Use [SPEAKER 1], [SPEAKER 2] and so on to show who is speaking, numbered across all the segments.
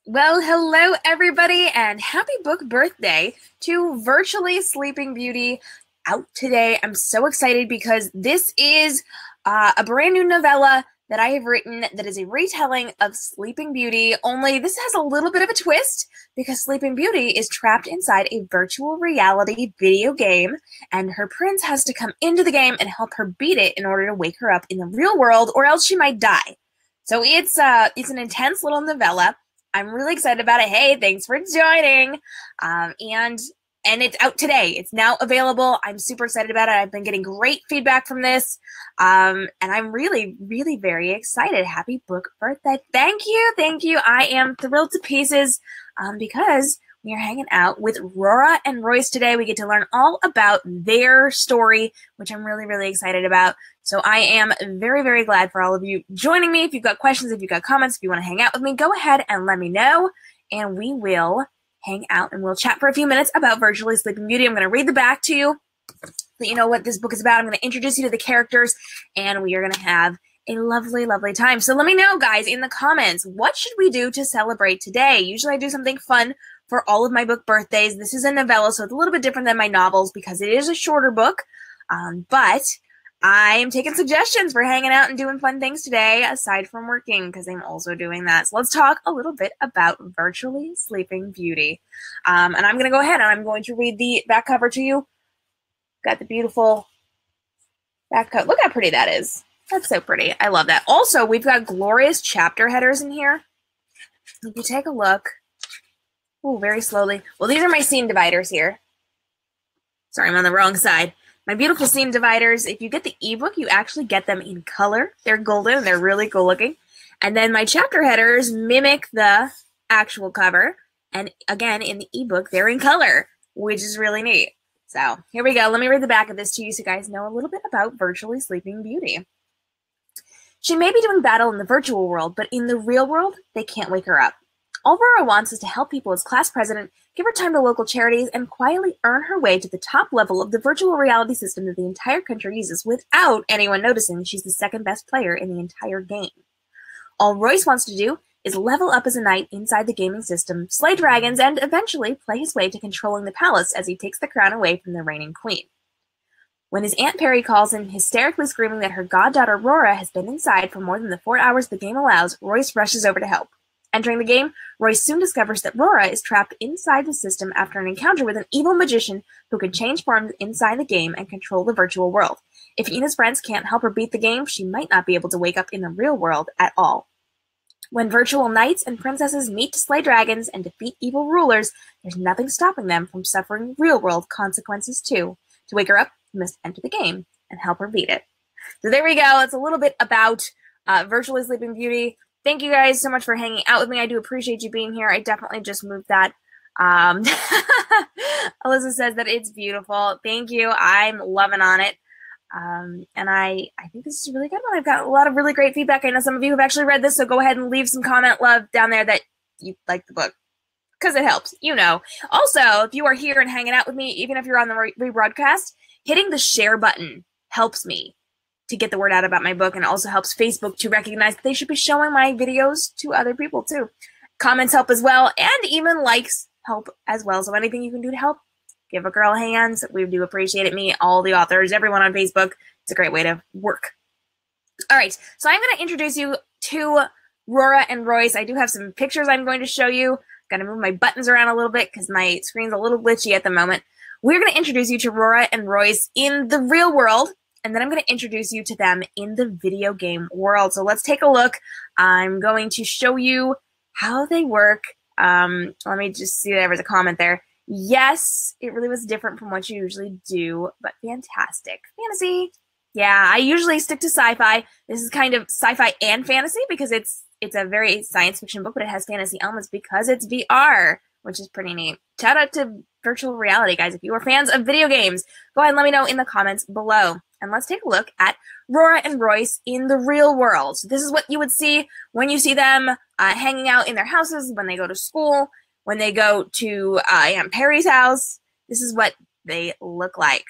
[SPEAKER 1] Well, hello everybody, and happy book birthday to Virtually Sleeping Beauty out today. I'm so excited because this is a brand new novella that I have written that is a retelling of Sleeping Beauty, only this has a little bit of a twist because Sleeping Beauty is trapped inside a virtual reality video game, and her prince has to come into the game and help her beat it in order to wake her up in the real world, or else she might die. So it's an intense little novella. I'm really excited about it. Hey, thanks for joining. And it's out today. It's now available. I'm super excited about it. I've been getting great feedback from this. And I'm really, really very excited. Happy book birthday. Thank you. Thank you. I am thrilled to pieces because we are hanging out with Rora and Royce today. We get to learn all about their story, which I'm really, really excited about. So I am very, very glad for all of you joining me. If you've got questions, if you've got comments, if you want to hang out with me, go ahead and let me know, and we will hang out and we'll chat for a few minutes about Virtually Sleeping Beauty. I'm going to read the back to you, let you know what this book is about. I'm going to introduce you to the characters, and we are going to have a lovely, lovely time. So let me know, guys, in the comments, what should we do to celebrate today? Usually I do something fun for all of my book birthdays. This is a novella, so it's a little bit different than my novels because it is a shorter book, but I am taking suggestions for hanging out and doing fun things today, aside from working, because I'm also doing that. So let's talk a little bit about Virtually Sleeping Beauty. And I'm going to go ahead and I'm going to read the back cover to you. Got the beautiful back cover. Look how pretty that is. That's so pretty. I love that. Also, we've got glorious chapter headers in here. If you take a look. Oh, very slowly. Well, these are my scene dividers here. Sorry, I'm on the wrong side. My beautiful scene dividers, if you get the ebook, you actually get them in color. They're golden. They're really cool looking. And then my chapter headers mimic the actual cover. And again, in the ebook, they're in color, which is really neat. So here we go. Let me read the back of this to you so you guys know a little bit about Virtually Sleeping Beauty. She may be doing battle in the virtual world, but in the real world, they can't wake her up. All Rora wants is to help people as class president, give her time to local charities, and quietly earn her way to the top level of the virtual reality system that the entire country uses without anyone noticing she's the second best player in the entire game. All Royce wants to do is level up as a knight inside the gaming system, slay dragons, and eventually play his way to controlling the palace as he takes the crown away from the reigning queen. When his Aunt Perry calls him, hysterically screaming that her goddaughter Rora has been inside for more than the 4 hours the game allows, Royce rushes over to help. Entering the game, Royce soon discovers that Rora is trapped inside the system after an encounter with an evil magician who can change forms inside the game and control the virtual world. If he and his friends can't help her beat the game, she might not be able to wake up in the real world at all. When virtual knights and princesses meet to slay dragons and defeat evil rulers, there's nothing stopping them from suffering real-world consequences too. To wake her up, you must enter the game and help her beat it. So there we go. It's a little bit about Virtually Sleeping Beauty. Thank you guys so much for hanging out with me. I do appreciate you being here. I definitely just moved that. Alyssa says that it's beautiful. Thank you. I'm loving on it. And I think this is a really good one. I've got a lot of really great feedback. I know some of you have actually read this, so go ahead and leave some comment love down there that you like the book, because it helps, you know. Also, if you are here and hanging out with me, even if you're on the rebroadcast, hitting the share button helps me to get the word out about my book, and also helps Facebook to recognize that they should be showing my videos to other people too. Comments help as well, and even likes help as well. So anything you can do to help, give a girl hands. We do appreciate it. Me, all the authors, everyone on Facebook. It's a great way to work. All right, so I'm going to introduce you to Rora and Royce. I do have some pictures I'm going to show you. Got to move my buttons around a little bit because my screen's a little glitchy at the moment. We're going to introduce you to Rora and Royce in the real world, and then I'm going to introduce you to them in the video game world. So let's take a look. I'm going to show you how they work. Let me just see there was a comment there. Yes, it really was different from what you usually do, but fantastic. Fantasy. Yeah, I usually stick to sci-fi. This is kind of sci-fi and fantasy because it's a very science fiction book, but it has fantasy elements because it's VR, which is pretty neat. Shout out to virtual reality, guys. If you are fans of video games, go ahead and let me know in the comments below. And let's take a look at Rora and Royce in the real world. So this is what you would see when you see them hanging out in their houses, when they go to school, when they go to Aunt Perry's house. This is what they look like.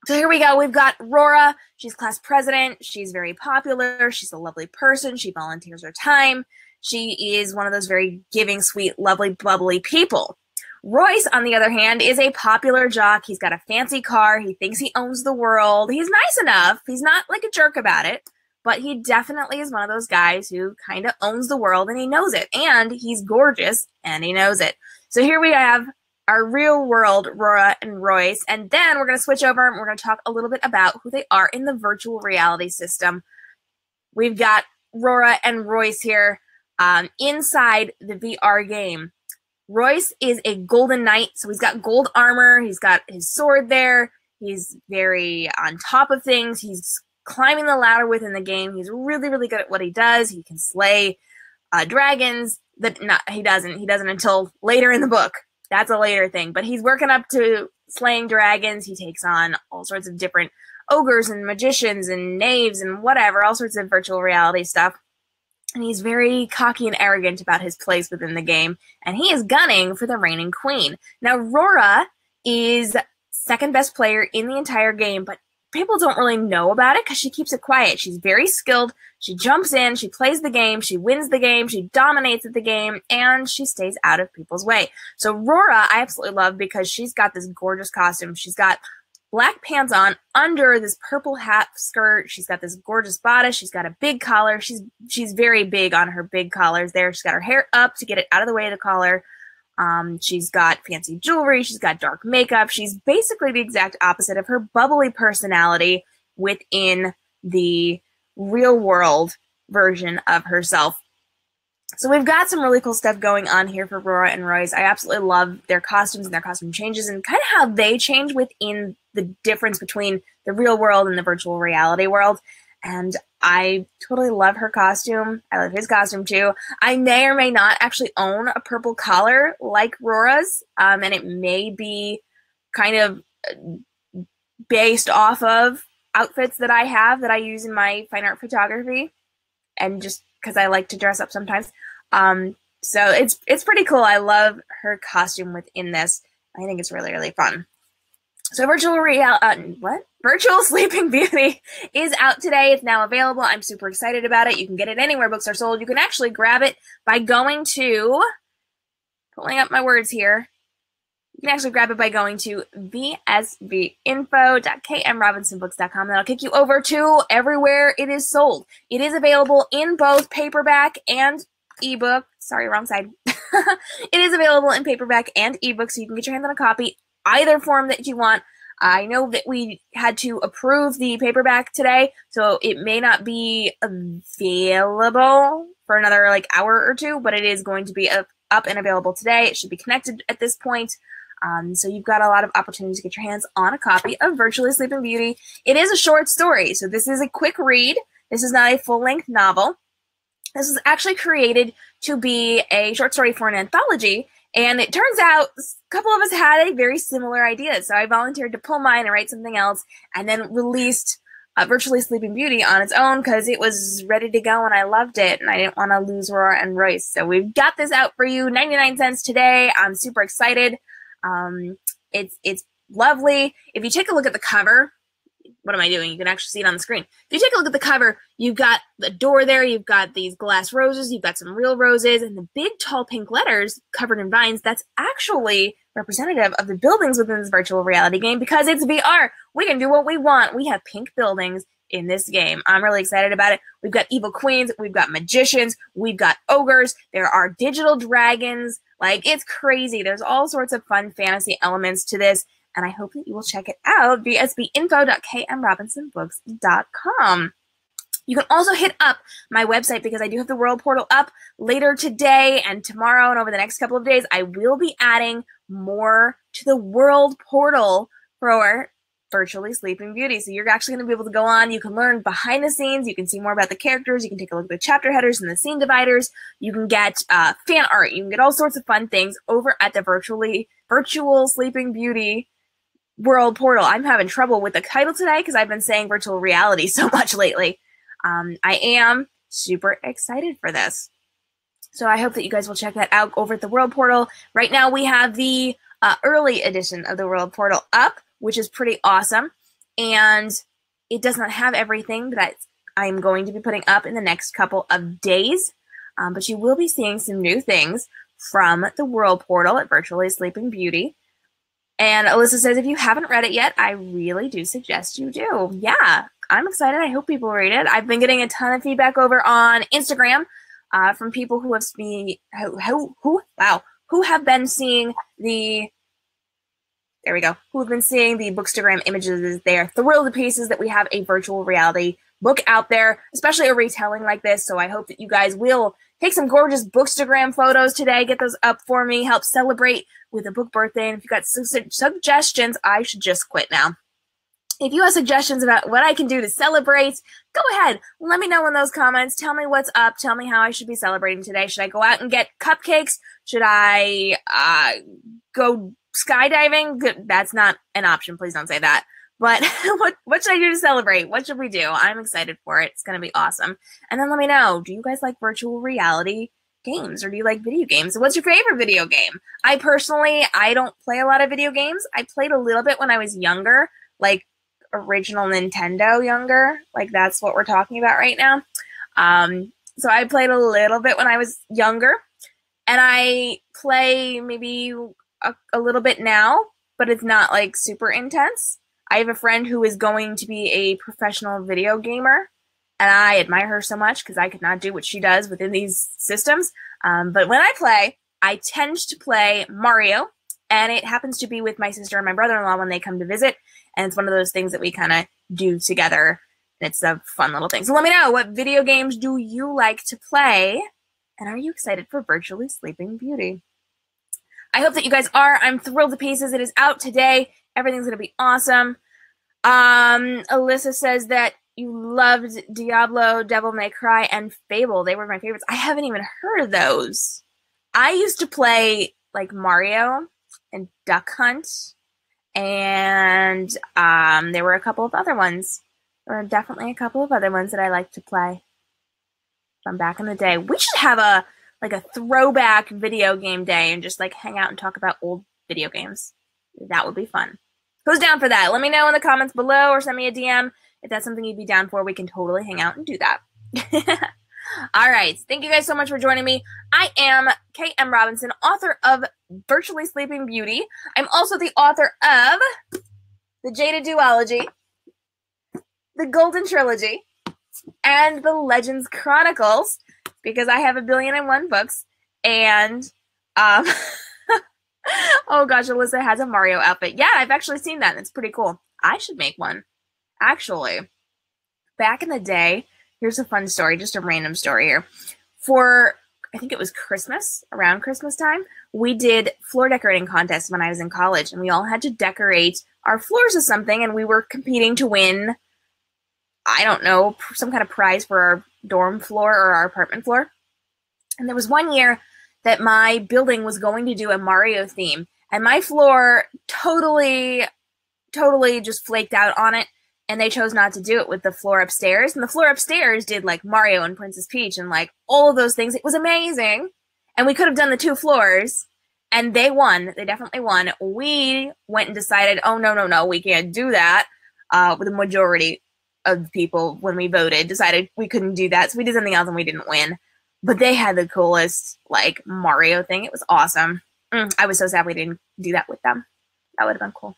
[SPEAKER 1] So here we go. We've got Rora. She's class president. She's very popular. She's a lovely person. She volunteers her time. She is one of those very giving, sweet, lovely, bubbly people. Royce, on the other hand, is a popular jock. He's got a fancy car. He thinks he owns the world. He's nice enough. He's not like a jerk about it, but he definitely is one of those guys who kind of owns the world, and he knows it. And he's gorgeous, and he knows it. So here we have our real world Rora and Royce, and then we're going to switch over and we're going to talk a little bit about who they are in the virtual reality system. We've got Rora and Royce here inside the VR game. Royce is a golden knight, so he's got gold armor, he's got his sword there, he's very on top of things, he's climbing the ladder within the game, he's really, really good at what he does, he can slay dragons. He doesn't until later in the book. That's a later thing, but he's working up to slaying dragons. He takes on all sorts of different ogres and magicians and knaves and whatever, all sorts of virtual reality stuff. And he's very cocky and arrogant about his place within the game, and he is gunning for the reigning queen. Now, Rora is second best player in the entire game, but people don't really know about it because she keeps it quiet. She's very skilled. She jumps in, she plays the game, she wins the game, she dominates at the game, and she stays out of people's way. So Rora, I absolutely love because she's got this gorgeous costume. She's got black pants on under this purple half skirt. She's got this gorgeous bodice. She's got a big collar. She's very big on her big collars there. She's got her hair up to get it out of the way of the collar. She's got fancy jewelry. She's got dark makeup. She's basically the exact opposite of her bubbly personality within the real world version of herself. So we've got some really cool stuff going on here for Rora and Royce. I absolutely love their costumes and their costume changes and kind of how they change within the difference between the real world and the virtual reality world. And I totally love her costume. I love his costume too. I may or may not actually own a purple collar like Rora's, and it may be kind of based off of outfits that I have that I use in my fine art photography, and just because I like to dress up sometimes. So it's pretty cool. I love her costume within this. I think it's really, really fun. So Virtual Sleeping Beauty is out today. It's now available. I'm super excited about it. You can get it anywhere books are sold. You can actually grab it by going to, pulling up my words here, you can actually grab it by going to vsvinfo.k.m.robinsonbooks.com. That'll kick you over to everywhere it is sold. It is available in both paperback and ebook. Sorry, wrong side. It is available in paperback and ebook, so you can get your hands on a copy, either form that you want. I know that we had to approve the paperback today, so it may not be available for another hour or two, but it is going to be up and available today. It should be connected at this point. So you've got a lot of opportunities to get your hands on a copy of Virtually Sleeping Beauty. It is a short story, so this is a quick read. This is not a full-length novel. This was actually created to be a short story for an anthology, and it turns out a couple of us had a very similar idea. So I volunteered to pull mine and write something else, and then released Virtually Sleeping Beauty on its own because it was ready to go and I loved it, and I didn't want to lose Rora and Royce. So we've got this out for you, 99 cents today. I'm super excited. It's lovely. If you take a look at the cover, what am I doing? You can actually see it on the screen. If you take a look at the cover, you've got the door there, you've got these glass roses, you've got some real roses, and the big tall pink letters covered in vines, that's actually representative of the buildings within this virtual reality game because it's VR. We can do what we want. We have pink buildings in this game. I'm really excited about it. We've got evil queens, we've got magicians, we've got ogres, there are digital dragons. It's crazy. There's all sorts of fun fantasy elements to this, and I hope that you will check it out, vsbinfo.k.m.robinsonbooks.com. You can also hit up my website because I do have the World Portal up later today and tomorrow and over the next couple of days. I will be adding more to the World Portal for Virtually Sleeping Beauty. So you're actually going to be able to go on. You can learn behind the scenes. You can see more about the characters. You can take a look at the chapter headers and the scene dividers. You can get fan art. You can get all sorts of fun things over at the Virtual Sleeping Beauty World Portal. I'm having trouble with the title today because I've been saying virtual reality so much lately. I am super excited for this. So I hope that you guys will check that out over at the World Portal. Right now we have the early edition of the World Portal up, which is pretty awesome. and it does not have everything that I'm going to be putting up in the next couple of days, but you will be seeing some new things from the World Portal at Virtually Sleeping Beauty. And Alyssa says, if you haven't read it yet, I really do suggest you do. Yeah, I'm excited. I hope people read it. I've been getting a ton of feedback over on Instagram from people who have who have been seeing the who have been seeing the Bookstagram images. They are thrilled to pieces that we have a virtual reality book out there, especially a retelling like this. So I hope that you guys will take some gorgeous Bookstagram photos today, get those up for me, help celebrate with a book birthday. And if you've got suggestions, I should just quit now. If you have suggestions about what I can do to celebrate, go ahead. Let me know in those comments. Tell me what's up. Tell me how I should be celebrating today. Should I go out and get cupcakes? Should I go skydiving? That's not an option. Please don't say that. But what should I do to celebrate? What should we do? I'm excited for it. It's going to be awesome. And then let me know, do you guys like virtual reality games, or do you like video games? What's your favorite video game? I don't play a lot of video games. I played a little bit when I was younger, like original Nintendo younger. Like that's what we're talking about right now. So I played a little bit when I was younger, and I play maybe a little bit now, but it's not like super intense. I have a friend who is going to be a professional video gamer, and I admire her so much because I could not do what she does within these systems. But when I play, I tend to play Mario, and it happens to be with my sister and my brother-in-law when they come to visit, and it's one of those things that we kind of do together, and it's a fun little thing. So let me know, what video games do you like to play, and are you excited for Virtually Sleeping Beauty? I hope that you guys are. I'm thrilled to pieces. It is out today. Everything's going to be awesome. Alyssa says that you loved Diablo, Devil May Cry, and Fable. They were my favorites. I haven't even heard of those. I used to play like Mario and Duck Hunt, and there were a couple of other ones. There were definitely a couple of other ones that I liked to play from back in the day. We should have a throwback video game day and just like hang out and talk about old video games. That would be fun. Who's down for that? Let me know in the comments below, or send me a DM if that's something you'd be down for. We can totally hang out and do that. All right. Thank you guys so much for joining me. I am K.M. Robinson, author of Virtually Sleeping Beauty. I'm also the author of The Jaded Duology, The Golden Trilogy, and The Legends Chronicles, because I have 1,000,001 books. And oh gosh, Alyssa has a Mario outfit. Yeah, I've actually seen that. It's pretty cool. I should make one. Actually, back in the day, here's a fun story, just a random story here. I think it was Christmas, around Christmas time, we did floor decorating contests when I was in college, and we all had to decorate our floors with something, and we were competing to win, I don't know, some kind of prize for our dorm floor or our apartment floor. And there was one year that my building was going to do a Mario theme, and my floor totally just flaked out on it, and they chose not to do it with the floor upstairs. And the floor upstairs did like Mario and Princess Peach and like all of those things. It was amazing. And we could have done the 2 floors, and they won. They definitely won. We went and decided, oh, no, we can't do that. With the majority of people, when we voted, decided we couldn't do that. So we did something else and we didn't win. But they had the coolest like Mario thing. It was awesome. I was so sad we didn't do that with them. That would have been cool.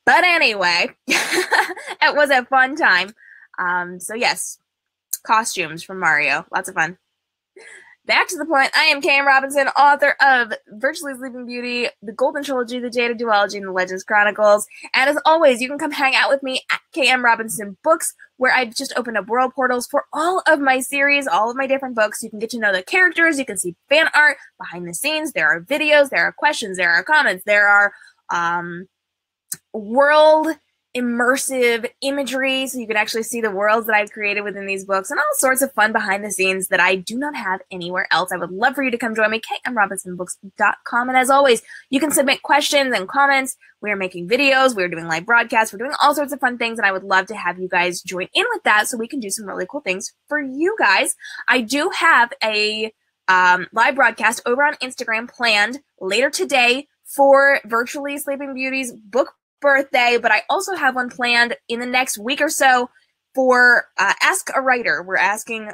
[SPEAKER 1] But anyway, it was a fun time. So yes, costumes from Mario. Lots of fun. Back to the point, I am K.m. Robinson, author of Virtually Sleeping Beauty, The Golden Trilogy, The Jaded Duology, and The Legends Chronicles. And as always, you can come hang out with me at K.m. Robinson Books, where I've just opened up world portals for all of my series, all of my different books. You can get to know the characters, you can see fan art, behind the scenes, there are videos, there are questions, there are comments, there are world immersive imagery, so you can actually see the worlds that I've created within these books, and all sorts of fun behind the scenes that I do not have anywhere else. I would love for you to come join me, k.m.robinsonbooks.com. And as always, you can submit questions and comments. We are making videos, we're doing live broadcasts, we're doing all sorts of fun things, and I would love to have you guys join in with that so we can do some really cool things for you guys. I do have a live broadcast over on Instagram planned later today for Virtually Sleeping Beauty's book birthday, but I also have one planned in the next week or so for Ask a Writer. We're asking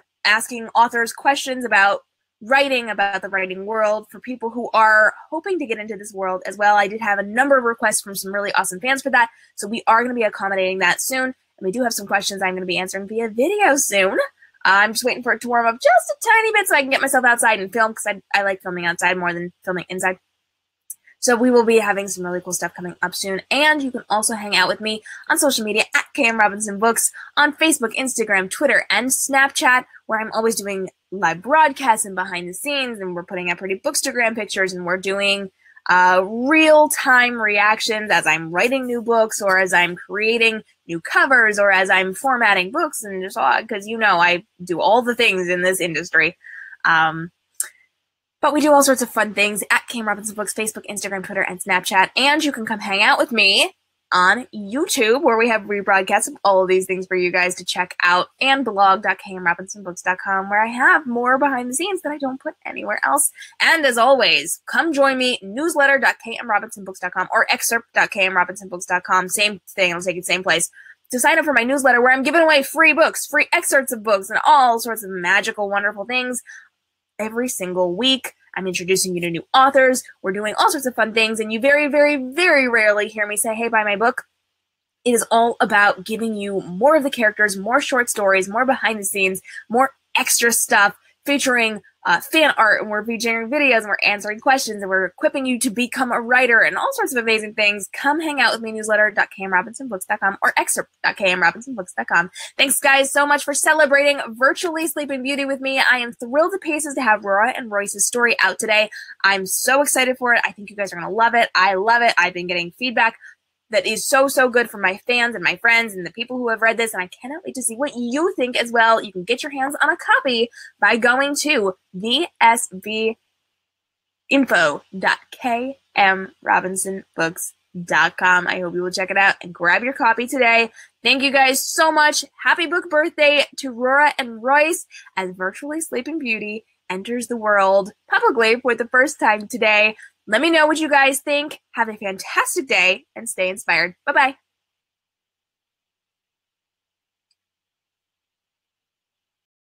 [SPEAKER 1] authors questions about writing, about the writing world, for people who are hoping to get into this world as well. I did have a number of requests from some really awesome fans for that, so we are going to be accommodating that soon. And we do have some questions I'm going to be answering via video soon. I'm just waiting for it to warm up just a tiny bit so I can get myself outside and film, because I like filming outside more than filming inside. So we will be having some really cool stuff coming up soon. And you can also hang out with me on social media at k.m.robinson books on Facebook, Instagram, Twitter, and Snapchat, where I'm always doing live broadcasts and behind the scenes, and we're putting out pretty Bookstagram pictures, and we're doing real-time reactions as I'm writing new books, or as I'm creating new covers, or as I'm formatting books, and just because I do all the things in this industry. But we do all sorts of fun things at k.m. Robinson Books, Facebook, Instagram, Twitter, and Snapchat. And you can come hang out with me on YouTube, where we have rebroadcasts of all of these things for you guys to check out, and blog.k.m.robinsonbooks.com, where I have more behind the scenes that I don't put anywhere else. And as always, come join me, newsletter.k.m.robinsonbooks.com or excerpt.k.m.robinsonbooks.com. Same thing, I'll take it same place. To sign up for my newsletter, where I'm giving away free books, free excerpts of books, and all sorts of magical, wonderful things every single week. I'm introducing you to new authors. We're doing all sorts of fun things, and you very, very, very rarely hear me say, hey, buy my book. It is all about giving you more of the characters, more short stories, more behind the scenes, more extra stuff, featuring fan art, and we're featuring videos, and we're answering questions, and we're equipping you to become a writer, and all sorts of amazing things. Come hang out with me, newsletter.k.m.robinsonbooks.com or excerpt.k.m.robinsonbooks.com. Thanks, guys, so much for celebrating virtually Sleeping Beauty with me. I am thrilled to pieces to have Rora and Royce's story out today. I'm so excited for it. I think you guys are going to love it. I love it. I've been getting feedback that is so, so good from my fans and my friends and the people who have read this, and I cannot wait to see what you think as well. You can get your hands on a copy by going to vsvinfo.k.m.robinsonbooks.com. I hope you will check it out and grab your copy today. Thank you guys so much. Happy book birthday to Rora and Royce, as Virtually Sleeping Beauty enters the world publicly for the first time today. Let me know what you guys think. Have a fantastic day and stay inspired. Bye-bye.